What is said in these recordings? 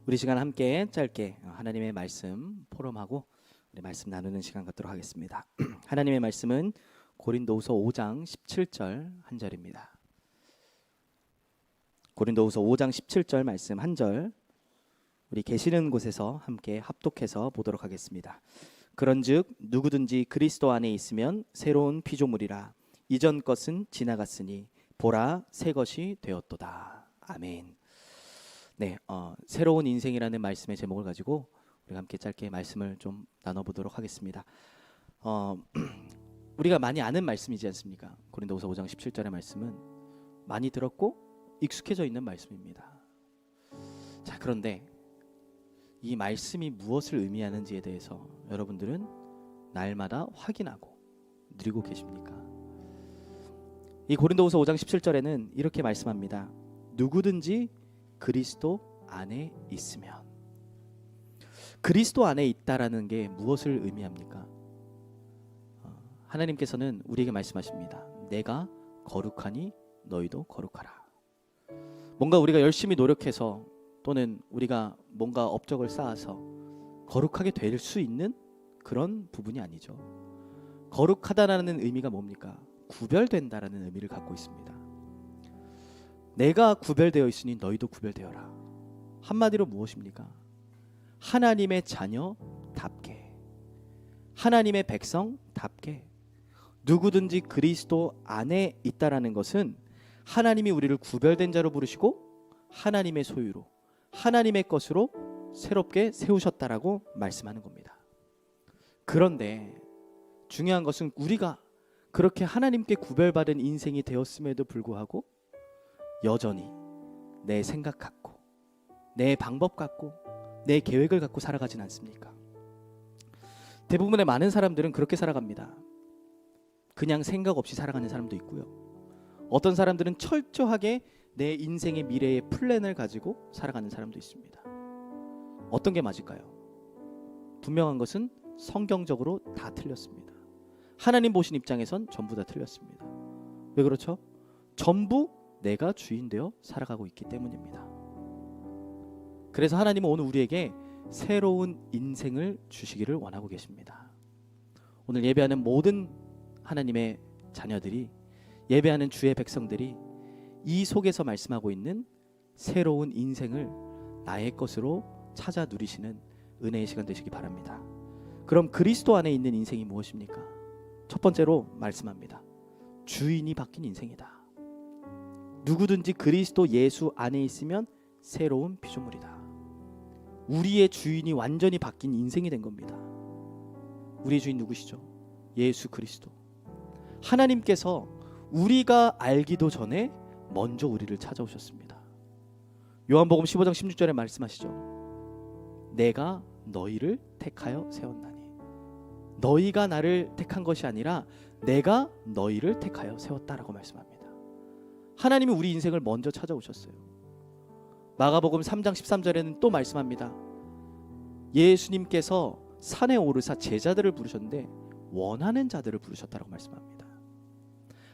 우리 시간 함께 짧게 하나님의 말씀 포럼하고 우리 말씀 나누는 시간 갖도록 하겠습니다. 하나님의 말씀은 고린도후서 5장 17절 한 절입니다. 고린도후서 5장 17절 말씀 한 절 우리 계시는 곳에서 함께 합독해서 보도록 하겠습니다. 그런즉 누구든지 그리스도 안에 있으면 새로운 피조물이라 이전 것은 지나갔으니 보라 새 것이 되었도다. 아멘. 네, 새로운 인생이라는 말씀의 제목을 가지고 우리가 함께 짧게 말씀을 좀 나눠보도록 하겠습니다. 우리가 많이 아는 말씀이지 않습니까? 고린도후서 5장 17절의 말씀은 많이 들었고 익숙해져 있는 말씀입니다. 자, 그런데 이 말씀이 무엇을 의미하는지에 대해서 여러분들은 날마다 확인하고 누리고 계십니까? 이 고린도후서 5장 17절에는 이렇게 말씀합니다. 누구든지 그리스도 안에 있으면. 그리스도 안에 있다라는 게 무엇을 의미합니까? 하나님께서는 우리에게 말씀하십니다. 내가 거룩하니 너희도 거룩하라. 뭔가 우리가 열심히 노력해서 또는 우리가 뭔가 업적을 쌓아서 거룩하게 될 수 있는 그런 부분이 아니죠. 거룩하다라는 의미가 뭡니까? 구별된다라는 의미를 갖고 있습니다. 내가 구별되어 있으니 너희도 구별되어라. 한마디로 무엇입니까? 하나님의 자녀답게, 하나님의 백성답게, 누구든지 그리스도 안에 있다라는 것은 하나님이 우리를 구별된 자로 부르시고 하나님의 소유로, 하나님의 것으로 새롭게 세우셨다라고 말씀하는 겁니다. 그런데 중요한 것은 우리가 그렇게 하나님께 구별받은 인생이 되었음에도 불구하고 여전히 내 생각 갖고 내 방법 갖고 내 계획을 갖고 살아가진 않습니까? 대부분의 많은 사람들은 그렇게 살아갑니다. 그냥 생각 없이 살아가는 사람도 있고요. 어떤 사람들은 철저하게 내 인생의 미래의 플랜을 가지고 살아가는 사람도 있습니다. 어떤 게 맞을까요? 분명한 것은 성경적으로 다 틀렸습니다. 하나님 보신 입장에선 전부 다 틀렸습니다. 왜 그렇죠? 전부 내가 주인 되어 살아가고 있기 때문입니다. 그래서 하나님은 오늘 우리에게 새로운 인생을 주시기를 원하고 계십니다. 오늘 예배하는 모든 하나님의 자녀들이, 예배하는 주의 백성들이 이 속에서 말씀하고 있는 새로운 인생을 나의 것으로 찾아 누리시는 은혜의 시간 되시기 바랍니다. 그럼 그리스도 안에 있는 인생이 무엇입니까? 첫 번째로 말씀합니다. 주인이 바뀐 인생이다. 누구든지 그리스도 예수 안에 있으면 새로운 피조물이다. 우리의 주인이 완전히 바뀐 인생이 된 겁니다. 우리의 주인 누구시죠? 예수 그리스도. 하나님께서 우리가 알기도 전에 먼저 우리를 찾아오셨습니다. 요한복음 15장 16절에 말씀하시죠. 내가 너희를 택하여 세웠나니. 너희가 나를 택한 것이 아니라 내가 너희를 택하여 세웠다라고 말씀합니다. 하나님이 우리 인생을 먼저 찾아오셨어요. 마가복음 3장 13절에는 또 말씀합니다. 예수님께서 산에 오르사 제자들을 부르셨는데 원하는 자들을 부르셨다라고 말씀합니다.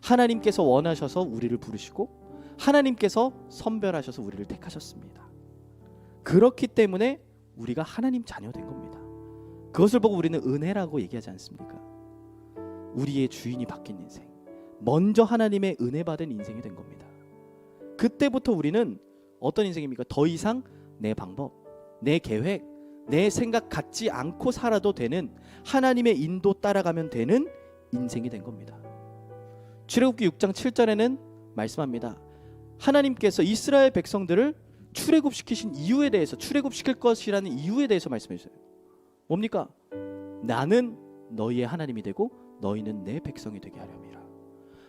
하나님께서 원하셔서 우리를 부르시고 하나님께서 선별하셔서 우리를 택하셨습니다. 그렇기 때문에 우리가 하나님 자녀된 겁니다. 그것을 보고 우리는 은혜라고 얘기하지 않습니까? 우리의 주인이 바뀐 인생, 먼저 하나님의 은혜 받은 인생이 된 겁니다. 그때부터 우리는 어떤 인생입니까? 더 이상 내 방법, 내 계획, 내 생각 갖지 않고 살아도 되는, 하나님의 인도 따라가면 되는 인생이 된 겁니다. 출애굽기 6장 7절에는 말씀합니다. 하나님께서 이스라엘 백성들을 출애굽시키신 이유에 대해서, 출애굽시킬 것이라는 이유에 대해서 말씀해 주세요. 뭡니까? 나는 너희의 하나님이 되고 너희는 내 백성이 되게 하려니라.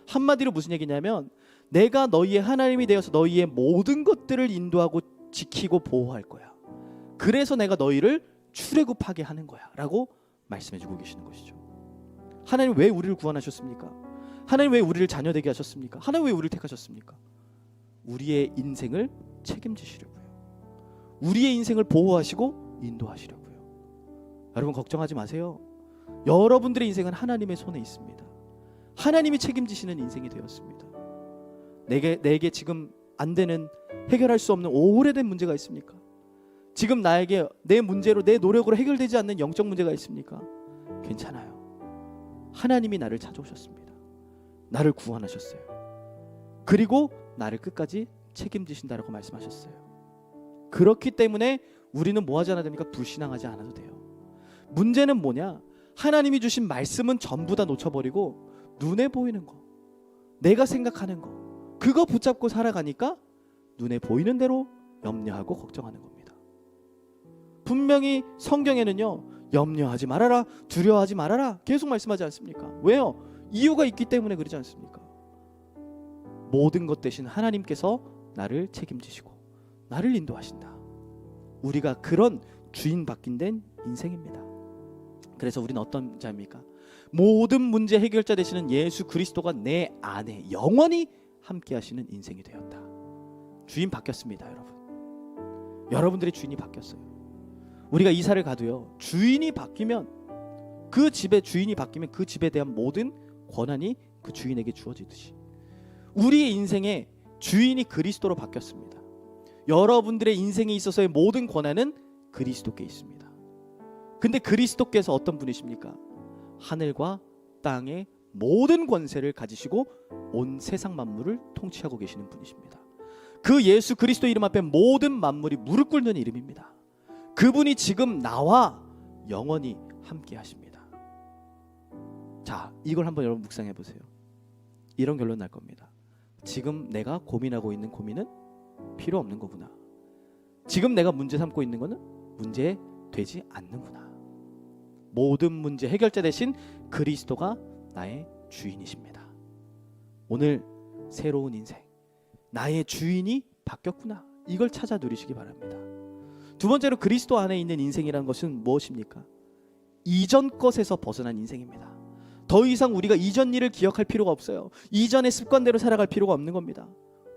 한마디로 무슨 얘기냐면 내가 너희의 하나님이 되어서 너희의 모든 것들을 인도하고 지키고 보호할 거야. 그래서 내가 너희를 출애굽하게 하는 거야 라고 말씀해 주고 계시는 것이죠. 하나님 왜 우리를 구원하셨습니까? 하나님 왜 우리를 자녀되게 하셨습니까? 하나님 왜 우리를 택하셨습니까? 우리의 인생을 책임지시려고요. 우리의 인생을 보호하시고 인도하시려고요. 여러분 걱정하지 마세요. 여러분들의 인생은 하나님의 손에 있습니다. 하나님이 책임지시는 인생이 되었습니다. 내게 지금 안 되는, 해결할 수 없는 오래된 문제가 있습니까? 지금 나에게 내 문제로 내 노력으로 해결되지 않는 영적 문제가 있습니까? 괜찮아요. 하나님이 나를 찾아오셨습니다. 나를 구원하셨어요. 그리고 나를 끝까지 책임지신다라고 말씀하셨어요. 그렇기 때문에 우리는 뭐 하지 않아도 됩니까? 불신앙하지 않아도 돼요. 문제는 뭐냐? 하나님이 주신 말씀은 전부 다 놓쳐버리고 눈에 보이는 거, 내가 생각하는 거, 그거 붙잡고 살아가니까 눈에 보이는 대로 염려하고 걱정하는 겁니다. 분명히 성경에는요, 염려하지 말아라, 두려워하지 말아라 계속 말씀하지 않습니까? 왜요? 이유가 있기 때문에 그러지 않습니까? 모든 것 대신 하나님께서 나를 책임지시고 나를 인도하신다. 우리가 그런 주인 바뀐 인생입니다. 그래서 우리는 어떤 자입니까? 모든 문제 해결자 되시는 예수 그리스도가 내 안에 영원히 함께 하시는 인생이 되었다. 주인 바뀌었습니다, 여러분. 여러분들의 주인이 바뀌었어요. 우리가 이사를 가도요, 주인이 바뀌면 그 집의 주인이 바뀌면 그 집에 대한 모든 권한이 그 주인에게 주어지듯이 우리의 인생에 주인이 그리스도로 바뀌었습니다. 여러분들의 인생에 있어서의 모든 권한은 그리스도께 있습니다. 근데 그리스도께서 어떤 분이십니까? 하늘과 땅의 모든 권세를 가지시고 온 세상 만물을 통치하고 계시는 분이십니다. 그 예수 그리스도 이름 앞에 모든 만물이 무릎 꿇는 이름입니다. 그분이 지금 나와 영원히 함께 하십니다. 자, 이걸 한번 여러분 묵상해 보세요. 이런 결론 날 겁니다. 지금 내가 고민하고 있는 고민은 필요 없는 거구나. 지금 내가 문제 삼고 있는 거는 문제 되지 않는구나. 모든 문제 해결자 대신 그리스도가 나의 주인이십니다. 오늘 새로운 인생, 나의 주인이 바뀌었구나. 이걸 찾아 누리시기 바랍니다. 두 번째로 그리스도 안에 있는 인생이라는 것은 무엇입니까? 이전 것에서 벗어난 인생입니다. 더 이상 우리가 이전 일을 기억할 필요가 없어요. 이전의 습관대로 살아갈 필요가 없는 겁니다.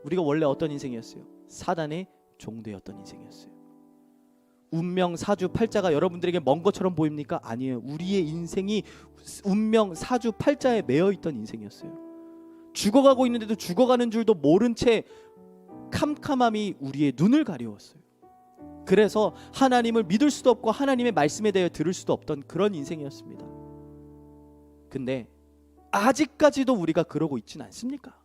우리가 원래 어떤 인생이었어요? 사단의 종되었던 인생이었어요. 운명 사주 팔자가 여러분들에게 먼 것처럼 보입니까? 아니에요. 우리의 인생이 운명 사주 팔자에 매여 있던 인생이었어요. 죽어가고 있는데도 죽어가는 줄도 모른 채 캄캄함이 우리의 눈을 가려웠어요. 그래서 하나님을 믿을 수도 없고 하나님의 말씀에 대해 들을 수도 없던 그런 인생이었습니다. 근데 아직까지도 우리가 그러고 있지는 않습니까?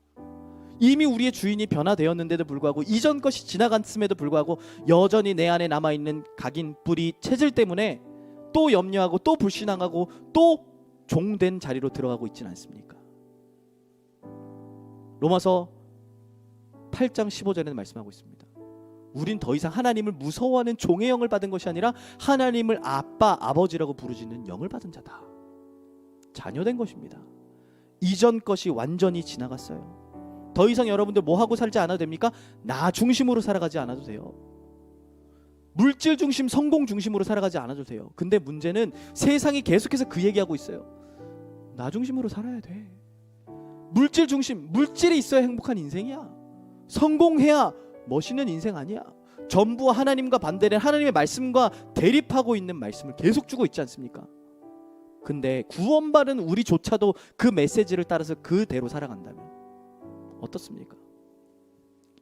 이미 우리의 주인이 변화되었는데도 불구하고 이전 것이 지나갔음에도 불구하고 여전히 내 안에 남아있는 각인, 뿌리, 체질 때문에 또 염려하고 또 불신앙하고 또 종된 자리로 들어가고 있지는 않습니까? 로마서 8장 15절에는 말씀하고 있습니다. 우린 더 이상 하나님을 무서워하는 종의 영을 받은 것이 아니라 하나님을 아빠, 아버지라고 부르짖는 영을 받은 자다. 자녀된 것입니다. 이전 것이 완전히 지나갔어요. 더 이상 여러분들 뭐 하고 살지 않아도 됩니까? 나 중심으로 살아가지 않아도 돼요. 물질 중심, 성공 중심으로 살아가지 않아도 돼요. 근데 문제는 세상이 계속해서 그 얘기하고 있어요. 나 중심으로 살아야 돼. 물질 중심, 물질이 있어야 행복한 인생이야. 성공해야 멋있는 인생 아니야. 전부 하나님과 반대된 하나님의 말씀과 대립하고 있는 말씀을 계속 주고 있지 않습니까? 근데 구원받은 우리조차도 그 메시지를 따라서 그대로 살아간다면 어떻습니까?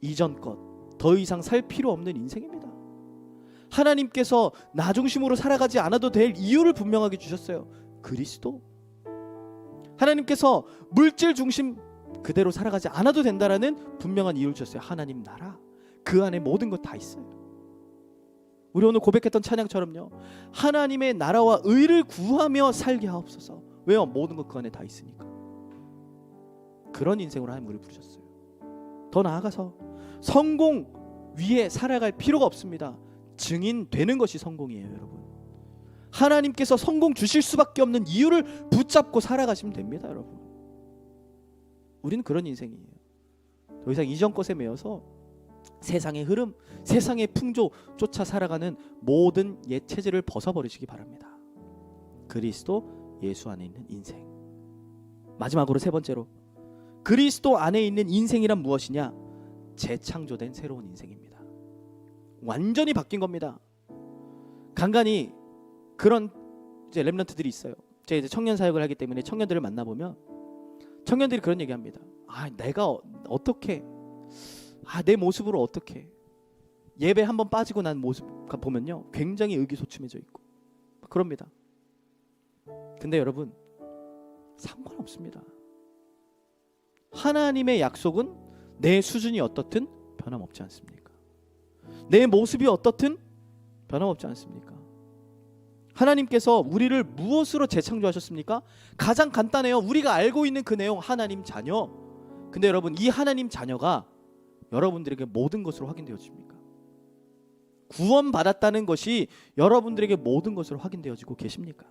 이전 것 더 이상 살 필요 없는 인생입니다. 하나님께서 나 중심으로 살아가지 않아도 될 이유를 분명하게 주셨어요. 그리스도. 하나님께서 물질 중심 그대로 살아가지 않아도 된다라는 분명한 이유를 주셨어요. 하나님 나라. 그 안에 모든 것 다 있어요. 우리 오늘 고백했던 찬양처럼요. 하나님의 나라와 의를 구하며 살게 하옵소서. 왜요? 모든 것 그 안에 다 있으니까. 그런 인생으로 하나님 우리를 부르셨어요. 더 나아가서 성공 위에 살아갈 필요가 없습니다. 증인 되는 것이 성공이에요, 여러분. 하나님께서 성공 주실 수밖에 없는 이유를 붙잡고 살아가시면 됩니다, 여러분. 우리는 그런 인생이에요. 더 이상 이전 것에 매여서 세상의 흐름, 세상의 풍조 쫓아 살아가는 모든 옛 체질을 벗어버리시기 바랍니다. 그리스도 예수 안에 있는 인생. 마지막으로 세 번째로, 그리스도 안에 있는 인생이란 무엇이냐? 재창조된 새로운 인생입니다. 완전히 바뀐 겁니다. 간간히 그런 이제 렘넌트들이 있어요. 제가 이제 청년 사역을 하기 때문에 청년들을 만나보면 청년들이 그런 얘기합니다. 내가 어떻게 내 모습으로 어떻게 예배 한번 빠지고 난 모습 보면요, 굉장히 의기소침해져 있고 그럽니다. 근데 여러분, 상관없습니다. 하나님의 약속은 내 수준이 어떻든 변함없지 않습니까? 내 모습이 어떻든 변함없지 않습니까? 하나님께서 우리를 무엇으로 재창조하셨습니까? 가장 간단해요. 우리가 알고 있는 그 내용, 하나님 자녀. 근데 여러분, 이 하나님 자녀가 여러분들에게 모든 것으로 확인되어집니까? 구원받았다는 것이 여러분들에게 모든 것으로 확인되어지고 계십니까?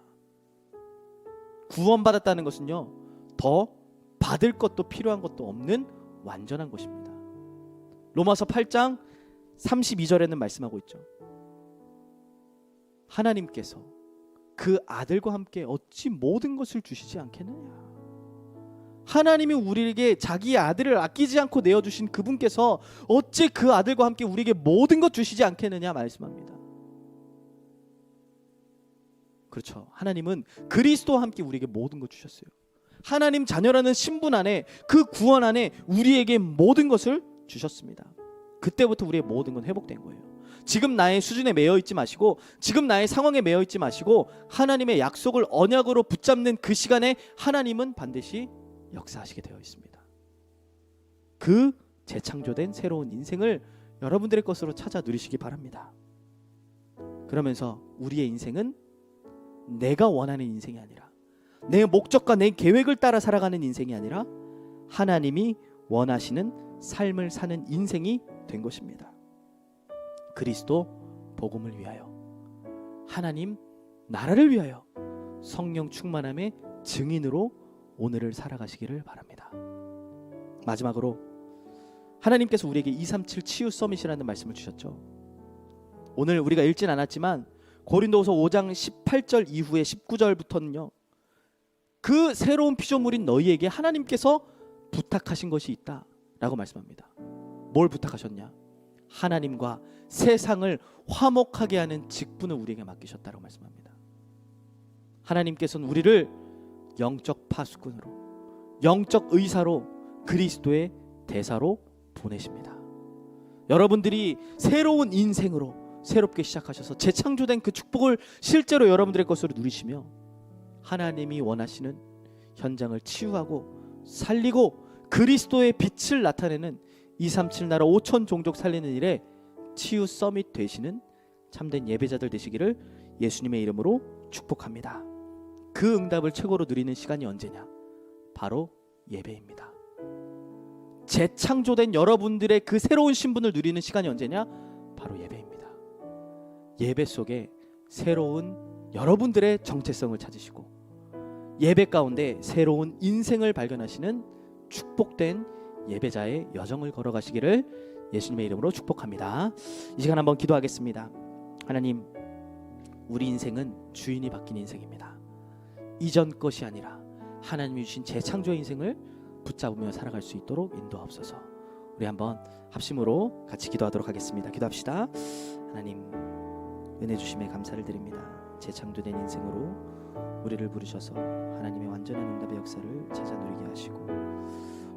구원받았다는 것은요, 더 받을 것도 필요한 것도 없는 완전한 것입니다. 로마서 8장 32절에는 말씀하고 있죠. 하나님께서 그 아들과 함께 어찌 모든 것을 주시지 않겠느냐. 하나님이 우리에게 자기 아들을 아끼지 않고 내어주신 그분께서 어찌 그 아들과 함께 우리에게 모든 것 주시지 않겠느냐 말씀합니다. 그렇죠. 하나님은 그리스도와 함께 우리에게 모든 것 주셨어요. 하나님 자녀라는 신분 안에, 그 구원 안에 우리에게 모든 것을 주셨습니다. 그때부터 우리의 모든 건 회복된 거예요. 지금 나의 수준에 매여 있지 마시고, 지금 나의 상황에 매여 있지 마시고, 하나님의 약속을 언약으로 붙잡는 그 시간에 하나님은 반드시 역사하시게 되어 있습니다. 그 재창조된 새로운 인생을 여러분들의 것으로 찾아 누리시기 바랍니다. 그러면서 우리의 인생은 내가 원하는 인생이 아니라, 내 목적과 내 계획을 따라 살아가는 인생이 아니라 하나님이 원하시는 삶을 사는 인생이 된 것입니다. 그리스도 복음을 위하여, 하나님 나라를 위하여 성령 충만함의 증인으로 오늘을 살아가시기를 바랍니다. 마지막으로 하나님께서 우리에게 237 치유 서밋이라는 말씀을 주셨죠. 오늘 우리가 읽진 않았지만 고린도후서 5장 18절 이후에 19절부터는요, 그 새로운 피조물인 너희에게 하나님께서 부탁하신 것이 있다라고 말씀합니다. 뭘 부탁하셨냐? 하나님과 세상을 화목하게 하는 직분을 우리에게 맡기셨다고 말씀합니다. 하나님께서는 우리를 영적 파수꾼으로, 영적 의사로, 그리스도의 대사로 보내십니다. 여러분들이 새로운 인생으로 새롭게 시작하셔서 재창조된 그 축복을 실제로 여러분들의 것으로 누리시며 하나님이 원하시는 현장을 치유하고 살리고 그리스도의 빛을 나타내는 237 나라 5천 종족 살리는 일에 치유 서밋 되시는 참된 예배자들 되시기를 예수님의 이름으로 축복합니다. 그 응답을 최고로 누리는 시간이 언제냐? 바로 예배입니다. 재창조된 여러분들의 그 새로운 신분을 누리는 시간이 언제냐? 바로 예배입니다. 예배 속에 새로운 여러분들의 정체성을 찾으시고 예배 가운데 새로운 인생을 발견하시는 축복된 예배자의 여정을 걸어가시기를 예수님의 이름으로 축복합니다. 이 시간 한번 기도하겠습니다. 하나님, 우리 인생은 주인이 바뀐 인생입니다. 이전 것이 아니라 하나님이 주신 재창조의 인생을 붙잡으며 살아갈 수 있도록 인도하옵소서. 우리 한번 합심으로 같이 기도하도록 하겠습니다. 기도합시다. 하나님, 은혜 주심에 감사를 드립니다. 재창조된 인생으로 우리를 부르셔서 하나님의 완전한 응답의 역사를 찾아 누리게 하시고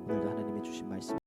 오늘도 하나님의 주신 말씀